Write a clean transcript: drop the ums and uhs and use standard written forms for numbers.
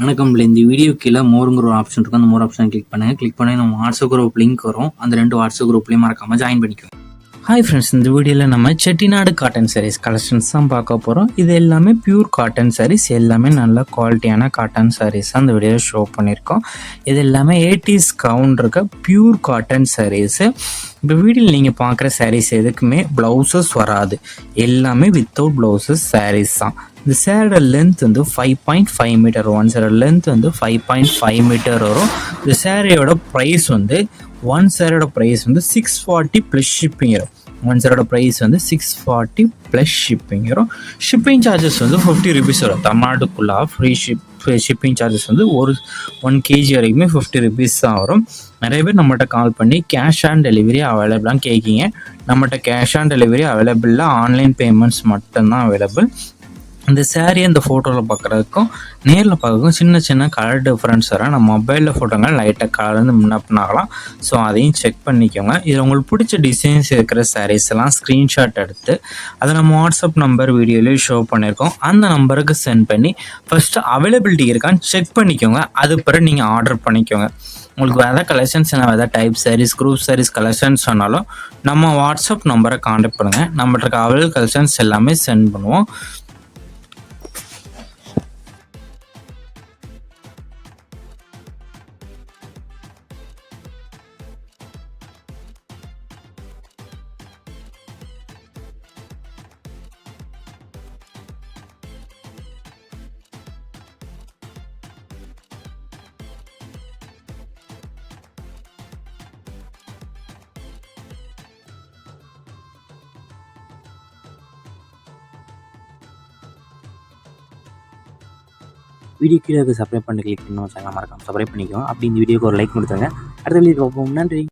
வணக்கம். இந்த வீடியோ கீழே மோருங்கிற ஒரு ஆப்ஷன் இருக்கும். அந்த மோர் ஆப்ஷன் கிளிக் பண்ணுங்கள். கிளிக் பண்ணி நம்ம வாட்ஸ்அப் குரூப் லிங்க் வரும். அந்த 2 வாட்ஸ்அப் குரூப்லேயும் மறக்காமல் ஜாயின் பண்ணிக்கோங்க. ஹாய் ஃப்ரெண்ட்ஸ், இந்த வீடியோவில் நம்ம செட்டிநாடு காட்டன் சாரீஸ் கலெக்ஷன்ஸ் தான் பார்க்க போகிறோம். இது எல்லாமே பியூர் காட்டன் சாரீஸ், எல்லாமே நல்ல குவாலிட்டியான காட்டன் சாரீஸ் தான் இந்த வீடியோவில் ஷோ பண்ணியிருக்கோம். இது எல்லாமே 80s கவுண்ட் இருக்க பியூர் காட்டன் சாரீஸு. இப்போ வீடியோவில் நீங்கள் பார்க்குற சாரீஸ் எதுக்குமே ப்ளவுசஸ் வராது, எல்லாமே வித்தவுட் ப்ளவுசஸ் சாரீஸ் தான். இந்த சேரோட லென்த் வந்து 5.5 மீட்டர், ஒன் சேரோட லென்த் வந்து 5.5 மீட்டர் வரும். இந்த சேரீயோட ப்ரைஸ் வந்து ஒன் சேரோட ப்ரைஸ் வந்து 640 ப்ளஸ் ஷிப்பிங் வரும். ஒன் சேரோட ப்ரைஸ் வந்து 640 ப்ளஸ் ஷிப்பிங் வரும். ஷிப்பிங் சார்ஜஸ் வந்து 50 ருபீஸ் வரும். தமிழ்நாட்டுக்குள்ளே ஃப்ரீ ஷிப்பிங் சார்ஜஸ் வந்து 1 kg வரைக்குமே 50 ருபீஸ் தான் வரும். நிறைய பேர் நம்மகிட்ட கால் பண்ணி கேஷ் ஆன் டெலிவரி அவைலபிளாக கேட்கிங்க. நம்மகிட்ட கேஷ் ஆன் டெலிவரி அவைலபிளில் ஆன்லைன் பேமெண்ட்ஸ் மட்டும்தான் அவைலபிள். இந்த சேரீ அந்த ஃபோட்டோவில் பார்க்குறதுக்கும் நேரில் பார்க்குறதுக்கும் சின்ன சின்ன கலர் டிஃப்ரென்ஸ் வரும். நம்ம மொபைலில் ஃபோட்டோங்கள் லைட்டாக கலர் வந்து முன்னப்பினாகலாம். ஸோ அதையும் செக் பண்ணிக்கோங்க. இதில் உங்களுக்கு பிடிச்ச டிசைன்ஸ் இருக்கிற சாரீஸ் எல்லாம் ஸ்க்ரீன்ஷாட் எடுத்து அதை நம்ம வாட்ஸ்அப் நம்பர் வீடியோலேயே ஷோ பண்ணியிருக்கோம். அந்த நம்பருக்கு சென்ட் பண்ணி ஃபஸ்ட்டு அவைலபிலிட்டி இருக்கான்னு செக் பண்ணிக்கோங்க. அது பிறகு நீங்கள் ஆர்டர் பண்ணிக்கோங்க. உங்களுக்கு எதாவது கலெக்ஷன்ஸ் எதாவது type sarees, group sarees collections சொன்னாலும் நம்ம வாட்ஸ்அப் நம்பரை காண்டாக்ட் பண்ணுங்கள். நம்மகிட்ட அவைலபிள் கலெக்ஷன்ஸ் எல்லாமே சென்ட் பண்ணுவோம். வீடியோ கீழே சப்ஸ்கிரைப் பண்ணி கிளிக் பண்ணி சேனல் மறக்காம சப்ஸ்கிரைப் பண்ணிக்கோங்க. அப்படி இந்த வீடியோக்கு ஒரு லைக் கொடுத்துருங்க. அடுத்த வீடியோ பார்ப்போம். நன்றி.